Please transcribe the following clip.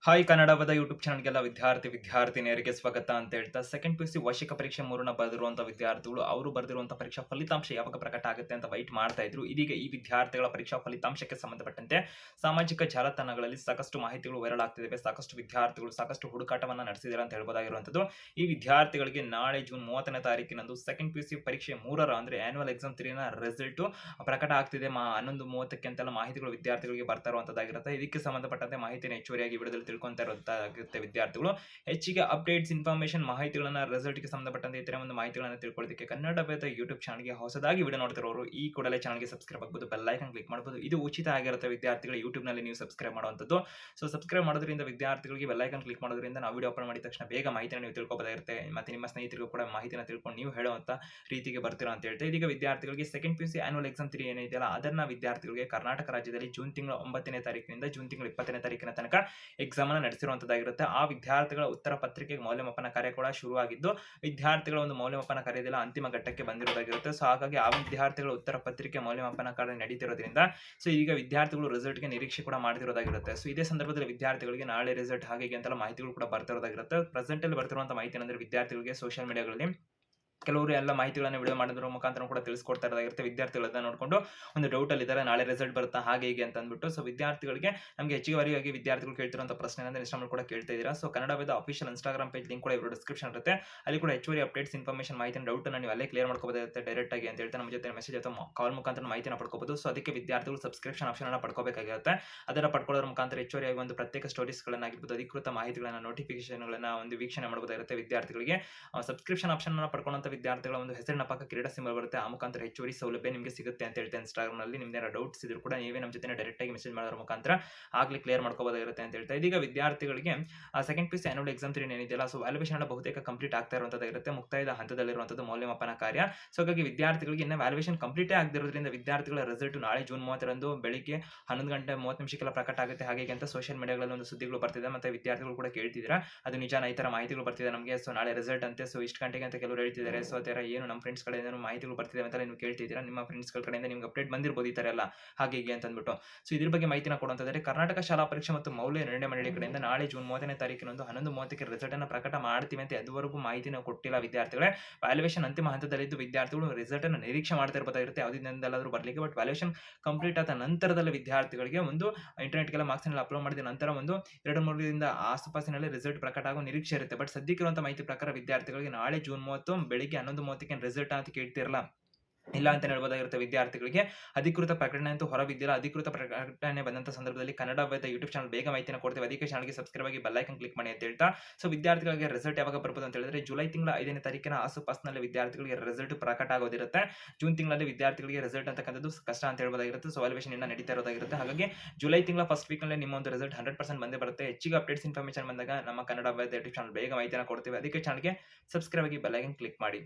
Hi ಕನ್ನಡವದ YouTube ಚಾನಲ್ಗೆಲ್ಲ ವಿದ್ಯಾರ್ಥಿನಿಯರಿಗೆ ಸ್ವಾಗತ ಅಂತ ಹೇಳ್ತಾ ಸೆಕೆಂಡ್ ಪಿ ಯು ಸಿ ವಾರ್ಷಿಕ ಪರೀಕ್ಷೆ 3ನ ಬರೆದಿರುವಂಥ ವಿದ್ಯಾರ್ಥಿಗಳು ಅವರು ಬರೆದಿರುವಂಥ ಪರೀಕ್ಷಾ ಫಲಿತಾಂಶ ಯಾವಾಗ ಪ್ರಕಟ ಆಗುತ್ತೆ ಅಂತ ವೈಟ್ ಮಾಡ್ತಾ ಇದ್ರು. ಇದೀಗ ಈ ವಿದ್ಯಾರ್ಥಿಗಳ ಪರೀಕ್ಷಾ ಫಲಿತಾಂಶಕ್ಕೆ ಸಂಬಂಧಪಟ್ಟಂತೆ ಸಾಮಾಜಿಕ ಜಾಲತಾಣಗಳಲ್ಲಿ ಸಾಕಷ್ಟು ಮಾಹಿತಿಗಳು ವೈರಲ್ ಆಗ್ತಿದ್ದಾವೆ. ಸಾಕಷ್ಟು ವಿದ್ಯಾರ್ಥಿಗಳು ಸಾಕಷ್ಟು ಹುಡುಕಾಟವನ್ನು ನಡೆಸಿದ್ದಾರೆ ಅಂತ ಹೇಳ್ಬೋದಾಗಿರುವಂಥದ್ದು. ಈ ವಿದ್ಯಾರ್ಥಿಗಳಿಗೆ ನಾಳೆ ಜೂನ್ 30ನೇ ತಾರೀಕಿನಂದು ಸೆಕೆಂಡ್ ಪಿ ಯು ಸಿ ಪರೀಕ್ಷೆ 3ರ ಅಂದ್ರೆ ಆನ್ಯುವಲ್ ಎಕ್ಸಾಮ್ 3ನ ರಿಸಲ್ಟ್ ಪ್ರಕಟ ಆಗ್ತಿದೆ. 11:30ಕ್ಕೆ ಅಂತೆಲ್ಲ ಮಾಹಿತಿಗಳು ವಿದ್ಯಾರ್ಥಿಗಳಿಗೆ ಬರ್ತಾ ಇರುವಂತದ್ದಾಗಿರುತ್ತೆ. ಇದಕ್ಕೆ ಸಂಬಂಧಪಟ್ಟಂತೆ ಮಾಹಿತಿನ ಹೆಚ್ಚುವರಿಯಾಗಿ ವಿಡಿಯೋದಲ್ಲಿ ತಿಳ್ಕೊಂತಾ ಇರುವಂತಾಗುತ್ತೆ. ವಿದ್ಯಾರ್ಥಿಗಳು ಹೆಚ್ಚಿಗೆ ಅಪ್ಡೇಟ್ಸ್ ಇನ್ಫಾರ್ಮೇಶನ್ ಮಾಹಿತಿಗಳನ್ನ ರಿಸಲ್ಟ್ಗೆ ಸಂಬಂಧಪಟ್ಟಂತೆ ಇತರ ಒಂದು ಮಾಹಿತಿಗಳನ್ನ ತಿಳ್ಕೊಳ್ಳೋದಕ್ಕೆ ಕನ್ನಡ ವೇದ ಯೂಟ್ಯೂಬ್ ಚಾನಲ್ಗೆ ಹೊಸದಾಗಿ ವಿಡಿಯೋ ನೋಡ್ತಿರೋರು ಈ ಕೂಡಲೇ ಚಾನಲ್ಗೆ ಸಬ್ಸ್ಕ್ರೈಬ್ ಆಗಬಹುದು, ಬೆಲ್ ಐಕಾನ್ ಕ್ಲಿಕ್ ಮಾಡಬಹುದು. ಇದು ಉಚಿತ ಆಗಿರುತ್ತೆ ವಿದ್ಯಾರ್ಥಿಗಳು ಯೂಟ್ಯೂಬ್ ನಲ್ಲಿ ನೀವು ಸಬ್ಸ್ಕ್ರೈಬ್ ಮಾಡುವಂತದ್ದು. ಸೊ ಸಬ್ಸ್ಕ್ರೈಬ್ ಮಾಡೋದ್ರಿಂದ ವಿದ್ಯಾರ್ಥಿಗಳಿಗೆ ಬೆಲ್ ಐಕಾನ್ ಕ್ಲಿಕ್ ಮಾಡೋದ್ರಿಂದ ನಾವು ವಿಡಿಯೋ ಅಪ್ಲೋಡ್ ಮಾಡಿದ ತಕ್ಷಣ ಬೇಗ ಮಾಹಿತಿನ ನೀವು ತಿಳ್ಕೊಬೋದಾಗಿರುತ್ತೆ. ಮತ್ತೆ ನಿಮ್ಮ ಸ್ನೇಹಿತರಿಗೂ ಕೂಡ ಮಾಹಿತಿನ ತಿಳ್ಕೊಂಡು ನೀವು ಹೇಳುವಂತ ರೀತಿಗೆ ಬರ್ತೀರಾ ಅಂತ ಹೇಳ್ತಾ ಇದೀಗ ವಿದ್ಯಾರ್ಥಿಗಳಿಗೆ second P U C annual exam 3 ಏನಿದೆಯಲ್ಲ ಅದನ್ನ ವಿದ್ಯಾರ್ಥಿಗಳಿಗೆ ಕರ್ನಾಟಕ ರಾಜ್ಯದಲ್ಲಿ ಜೂನ್ ತಿಂಗಳ 9ನೇ ತಾರೀಕಿನಿಂದ ಜೂನ್ ತಿಂಗಳ 20ನೇ ತಾರೀಕಿನ ತನಕ ಎಕ್ಸಾಮ್ ಅನ್ನು ನಡೆಸಿರುವಂತದ್ದಾಗಿರುತ್ತೆ. ಆ ವಿದ್ಯಾರ್ಥಿಗಳ ಉತ್ತರ ಪತ್ರಿಕೆಗೆ ಮೌಲ್ಯಮಾಪನ ಕಾರ್ಯ ಕೂಡ ಶುರುವಾಗಿದ್ದು ವಿದ್ಯಾರ್ಥಿಗಳ ಒಂದು ಮೌಲ್ಯಮಾಪನ ಕಾರ್ಯದೆಲ್ಲ ಅಂತಿಮ ಘಟ್ಟಕ್ಕೆ ಬಂದಿರೋದಾಗಿರುತ್ತೆ. ಸೊ ಹಾಗಾಗಿ ಆ ವಿದ್ಯಾರ್ಥಿಗಳ ಉತ್ತರ ಪತ್ರಿಕೆ ಮೌಲ್ಯಮಾಪನ ಕಾರ್ಯ ನಡೀತಿರೋದ್ರಿಂದ ಸೊ ಈಗ ವಿದ್ಯಾರ್ಥಿಗಳು ರಿಸಲ್ಟ್ಗೆ ನಿರೀಕ್ಷೆ ಕೂಡ ಮಾಡ್ತಿರೋದಾಗಿರುತ್ತೆ. ಸೊ ಇದೇ ಸಂದರ್ಭದಲ್ಲಿ ವಿದ್ಯಾರ್ಥಿಗಳಿಗೆ ನಾಳೆ ರಿಸಲ್ಟ್ ಹಾಗೆ ಅಂತೆಲ್ಲ ಮಾಹಿತಿಗಳು ಕೂಡ ಬರ್ತಿರೋದಾಗಿರುತ್ತೆ. ಪ್ರೆಸೆಂಟ್ ಅಲ್ಲಿ ಬರ್ತಿರುವಂತಹ ಮಾಹಿತಿ ಅಂದ್ರೆ ವಿದ್ಯಾರ್ಥಿಗಳಿಗೆ ಸೋಷಿಯಲ್ ಮೀಡಿಯಾಗಳಲ್ಲಿ ಕೆಲವರು ಎಲ್ಲ ಮಾಹಿತಿಗಳನ್ನು ವಿಡಿಯೋ ಮಾಡೋದ್ರ ಮುಖಾಂತರ ಕೂಡ ತಿಳಿಸ್ಕೊಡ್ತಾ ಇರೋದಾಗಿರುತ್ತೆ. ವಿದ್ಯಾರ್ಥಿಗಳು ಅದನ್ನ ನೋಡಿಕೊಂಡು ಒಂದು ಡೌಟ್ ಅಲ್ಲಿ ಇದ್ದಾರೆ, ನಾಳೆ ರಿಸಲ್ಟ್ ಬರುತ್ತಾ ಹಾಗೆ ಹೀಗೆ ಅಂತ ಅಂದ್ಬಿಟ್ಟು. ಸೊ ವಿದ್ಯಾರ್ಥಿಗಳಿಗೆ ನಮಗೆ ಹೆಚ್ಚುವರಿಯಾಗಿ ವಿದ್ಯಾರ್ಥಿಗಳು ಕೇಳ್ತಿರುವಂತಹ ಪ್ರಶ್ನೆ ಅಂದ್ರೆ ಇನ್ಸ್ಟಾಗ್ರಾಮ್ ಕೂಡ ಕೇಳ್ತಾ ಇದ್ದೀರಾ. ಸೊ ಕನ್ನಡ ವೇದ ಅಫಿಷಿಯಲ್ ಇನ್ಸ್ಟಾಗ್ರಾಮ್ ಪೇಜ್ ಲಿಂಕ್ ಕೂಡ ಇವರು ಡಿಸ್ಕ್ರಿಪ್ಷನ್ ಇರುತ್ತೆ. ಅಲ್ಲಿ ಕೂಡ ಹೆಚ್ಚುವರಿ ಅಪ್ಡೇಟ್ಸ್ ಇನ್ಫಾರ್ಮೇಷನ್ ಮಾಹಿತಿ ಡೌಟ್ ಅನ್ನು ನೀವು ಅಲ್ಲೇ ಕ್ಲಿಯರ್ ಮಾಡ್ಕೋಬಹುದಾಗುತ್ತೆ ಡೈರೆಕ್ಟ್ ಆಗಿ ಅಂತ ಹೇಳ್ತಾ ನಮ್ಮ ಜೊತೆ ಮೆಸೇಜ್ ಅಥವಾ ಕಾಲ್ ಮುಖಾಂತರ ಮಾಹಿತಿನ ಪಡ್ಕೋಬಹುದು. ಸೊ ಅದಕ್ಕೆ ವಿದ್ಯಾರ್ಥಿಗಳು ಸಬ್ಸ್ಕ್ರಿಪ್ಷನ್ ಆಪ್ಷನ್ ಅನ್ನು ಪಡ್ಕೋಬೇಕಾಗಿರುತ್ತೆ. ಅದನ್ನ ಪಡ್ಕೊಳ್ಳೋದ್ರ ಮುಖಾಂತರ ಹೆಚ್ಚುವರಿಯಾಗಿ ಒಂದು ಪ್ರತ್ಯೇಕ ಸ್ಟೋರೀಸ್ ಗಳನ್ನಾಗಿರ್ಬೋದು, ಅಧಿಕೃತ ಮಾಹಿತಿಗಳನ್ನ, ನೋಟಿಫಿಕೇಶನ್ ಗಳನ್ನ ಒಂದು ವೀಕ್ಷಣೆ ಮಾಡಬಹುದಾಗಿರುತ್ತೆ. ವಿದ್ಯಾರ್ಥಿಗಳಿಗೆ ಸಬ್ಸ್ಕ್ರಿಪ್ಷನ್ ಆಪ್ಷನ್ ಅನ್ನು ಪಡ್ಕೊಳ್ಳುವಂತ ವಿದ್ಯಾರ್ಥಿಗಳ ಒಂದು ಹೆಸರಿನ ಪಕ್ಕ ಕ್ರೀಡಾ ಸಿಂಬಲ್ ಬರುತ್ತೆ. ಆ ಮುಖಾಂತರ ಹೆಚ್ಚುವರಿ ಸೌಲಭ್ಯ ನಿಮಗೆ ಸಿಗುತ್ತೆ ಅಂತ ಹೇಳ್ತಾ ಇನ್ಸ್ಟಾಗ್ರಾಮ್ ನಲ್ಲಿ ನಿಮ್ದೇನ ಡೌಟ್ಸ್ ಇದ್ರು ಕೂಡ ನೀವೇ ನಮ್ಮ ಜೊತೆ ಡೈರೆಕ್ಟ್ ಆಗಿ ಮೆಸೇಜ್ ಮಾಡೋದ್ರ ಮುಖಾಂತರ ಆಗ್ಲಿ ಕ್ಲಿಯರ್ ಮಾಡ್ಕೋಬಹುದಾಗಿರುತ್ತೆ ಅಂತ ಹೇಳ್ತಾ ಇದೀಗ ವಿದ್ಯಾರ್ಥಿಗಳಿಗೆ second P U C annual exam 3 ಏನಿದೆಯಲ್ಲ ಸೊ ವ್ಯಾಲ್ಯೂಯೇಷನ್ ಎಲ್ಲ ಬಹುತೇಕ ಕಂಪ್ಲೀಟ್ ಆಗ್ತಾ ಇರುವಂತದ್ದಾಗಿರುತ್ತೆ. ಮುಕ್ತಾಯದ ಹಂತದಲ್ಲಿರುವಂತದ್ದು ಮೌಲ್ಯಮಾಪನ ಕಾರ್ಯ. ಸೊ ಹಾಗಾಗಿ ವಿದ್ಯಾರ್ಥಿಗಳಿಗೆ ಇನ್ನ ವ್ಯಾಲ್ಯೂಯೇಷನ್ ಕಂಪ್ಲೀಟ್ ಆಗದಿರೋದ್ರಿಂದ ವಿದ್ಯಾರ್ಥಿಗಳ ರಿಸಲ್ಟ್ ನಾಳೆ ಜೂನ್ 30ರಂದು ಬೆಳಿಗ್ಗೆ 11:30 ಪ್ರಕಟ ಆಗುತ್ತೆ ಹಾಗೆ ಅಂತ ಸೋಷಿಯಲ್ ಮೀಡಿಯಾಗಳಲ್ಲಿ ಒಂದು ಸುದ್ದಿಗಳು ಬರ್ತಿದೆ. ಮತ್ತೆ ವಿದ್ಯಾರ್ಥಿಗಳು ಕೂಡ ಕೇಳ್ತಿದ್ದೀರಾ ಅದು ನಿಜಾನ, ಈ ತರ ಮಾಹಿತಿಗಳು ಬರ್ತಿದೆ ನಮಗೆ, ಸೊ ನಾಳೆ ರಿಸಲ್ಟ್ ಅಂತೆ, ಸೊ ಇಷ್ಟು ಗಂಟೆಗೆ ಅಂತ ಕೆಲವರು ಹೇಳ್ತಿದ್ದಾರೆ. ಸೊ ಅದರ ಏನು ನಮ್ಮ ಫ್ರೆಂಡ್ಸ್ ಕಡೆಯಿಂದ ಮಾಹಿತಿಗಳು ಬರ್ತಿದೆ ಅಂತ ನೀವು ಕೇಳ್ತಿದ್ದೀರಾ, ನಿಮ್ಮ ಫ್ರೆಂಡ್ಸ್ ಗಳ ಕಡೆಯಿಂದ ನಿಮ್ಗೆ ಅಪ್ಡೇಟ್ ಬಂದಿರಬಹುದು ಈ ತರ ಎಲ್ಲ ಹಾಗೆ ಹೀಗೆ ಅಂತ ಅಂದ್ಬಿಟ್ಟು. ಸೊ ಇದ್ರ ಬಗ್ಗೆ ಮಾಹಿತಿನ ಕೊಡುವಂತಂದ್ರೆ ಕರ್ನಾಟಕ ಶಾಲಾ ಪರೀಕ್ಷೆ ಮತ್ತು ಮೌಲ್ಯ ನಿರ್ಣಯ ಮಂಡಳಿ ಕಡೆಯಿಂದ ನಾಳೆ ಜೂನ್ 30ನೇ ತಾರೀಕಿನಂದು 11:30ಕ್ಕೆ ರಿಸಲ್ಟ್ ಅನ್ನು ಪ್ರಕಟ ಮಾಡ್ತೀವಿ ಅಂತ ಇದುವರೆಗೂ ಮಾಹಿತಿನ ಕೊಟ್ಟಿಲ್ಲ ವಿದ್ಯಾರ್ಥಿಗಳೇ. ವ್ಯಾಲ್ಯೂಯೇಷನ್ ಅಂತಿಮ ಹಂತದಲ್ಲಿದ್ದು ವಿದ್ಯಾರ್ಥಿಗಳು ರಿಸಲ್ಟ್ ಅನ್ನು ನಿರೀಕ್ಷೆ ಮಾಡ್ತಾ ಇರಬಹುದಾಗಿರುತ್ತೆ ಯಾವುದಿಂದಲಾದ್ರೂ ಬರ್ಲಿಕ್ಕೆ. ಬಟ್ ವ್ಯಾಲ್ಯೂಯೇಷನ್ ಕಂಪ್ಲೀಟ್ ಆದ ನಂತರದಲ್ಲಿ ವಿದ್ಯಾರ್ಥಿಗಳಿಗೆ ಒಂದು ಇಂಟರ್ನೆಟ್ಗೆಲ್ಲ ಮಾರ್ಕ್ಸ್ ಅನ್ನು ಅಪ್ಲೋಡ್ ಮಾಡಿದ ನಂತರ ಒಂದು 2-3 ದಿನದಿಂದ ಆಸುಪಾಸಿನಲ್ಲಿ ರಿಸಲ್ಟ್ ಪ್ರಕಟ ಆಗೋ ನಿರೀಕ್ಷೆ ಇರುತ್ತೆ. ಬಟ್ ಸದ್ಯಕ್ಕಿರುವಂತಹ ಮಾಹಿತಿ ಪ್ರಕಾರ ವಿದ್ಯಾರ್ಥಿಗಳಿಗೆ ನಾಳೆ ಜೂನ್ 30 ಬೆಳಿಗ್ಗೆ 11:30ಕ್ಕೆ ರಿಸಲ್ಟ್ ಅಂತ ಕೇಳ್ತಿರಲ್ಲ ಇಲ್ಲ ಅಂತ ಹೇಳ್ಬೋದಾಗಿರುತ್ತೆ. ವಿದ್ಯಾರ್ಥಿಗಳಿಗೆ ಅಧಿಕೃತ ಪ್ರಕಟಣೆ ಅಂತೂ ಹೊರಬಿದ್ದಿಲ್ಲ. ಅಧಿಕೃತ ಪ್ರಕಟಣೆ ಬಂದಂತ ಸಂದರ್ಭದಲ್ಲಿ ಕನ್ನಡ ವೇದ ಯೂಟ್ಯೂಬ್ ಚಾನಲ್ ಬೇಗ ಮಾಹಿತಿನ ಕೊಡ್ತೀವಿ. ಅದಕ್ಕೆ ಚಾನಲ್ಗೆ ಸಬ್ಸ್ಕ್ರೈಬ್ ಆಗಿ ಬೆಲ್ ಐಕಾನ್ ಕ್ಲಿಕ್ ಮಾಡಿ ಅಂತ ಹೇಳ್ತಾ ಸೊ ವಿದ್ಯಾರ್ಥಿಗಳಿಗೆ ರಿಸಲ್ಟ್ ಯಾವಾಗ ಬರ್ಬೋದು ಅಂತ ಹೇಳಿದ್ರೆ ಜುಲೈ ತಿಂಗಳ 5ನೇ ತಾರೀಕಿನ ಆಸುಪಾಸಿನಲ್ಲಿ ವಿದ್ಯಾರ್ಥಿಗಳಿಗೆ ರಿಸಲ್ಟ್ ಪ್ರಕಟ ಆಗೋದಿರುತ್ತೆ. ಜೂನ್ ತಿಂಗಳಲ್ಲಿ ವಿದ್ಯಾರ್ಥಿಗಳಿಗೆ ರಿಸಲ್ಟ್ ಅಂತಕ್ಕಂಥದ್ದು ಕಷ್ಟ ಅಂತ ಹೇಳ್ಬೋದಾಗಿರುತ್ತೆ. ಸೊ ವ್ಯಾಲ್ಯೂಯೇಷನ್ ಇನ್ನ ನಡೀತಾ ಇರೋದಾಗಿರುತ್ತೆ. ಹಾಗಾಗಿ ಜುಲೈ ತಿಂಗಳ ಫಸ್ಟ್ ವೀಕ್ ನಲ್ಲಿ ನಿಮ್ಮ ಒಂದು ರಿಸಲ್ಟ್ 100% ಬಂದೇ ಬರುತ್ತೆ. ಹೆಚ್ಚಿಗೆ ಅಪ್ಡೇಟ್ಸ್ ಇನ್ಫಾರ್ಮೇಷನ್ ಬಂದಾಗ ನಮ್ಮ ಕನ್ನಡ ವೇದ ಯೂಟ್ಯೂಬ್ ಚಾನಲ್ ಬೇಗ ಮಾಹಿತಿನ ಕೊಡ್ತೀವಿ. ಅದಕ್ಕೆ ಚಾನಲ್ಗೆ ಸಬ್ಸ್ಕ್ರೈಬ್ ಆಗಿ ಬೆಲ್ ಐಕಾನ್ ಕ್ಲಿಕ್ ಮಾಡಿ.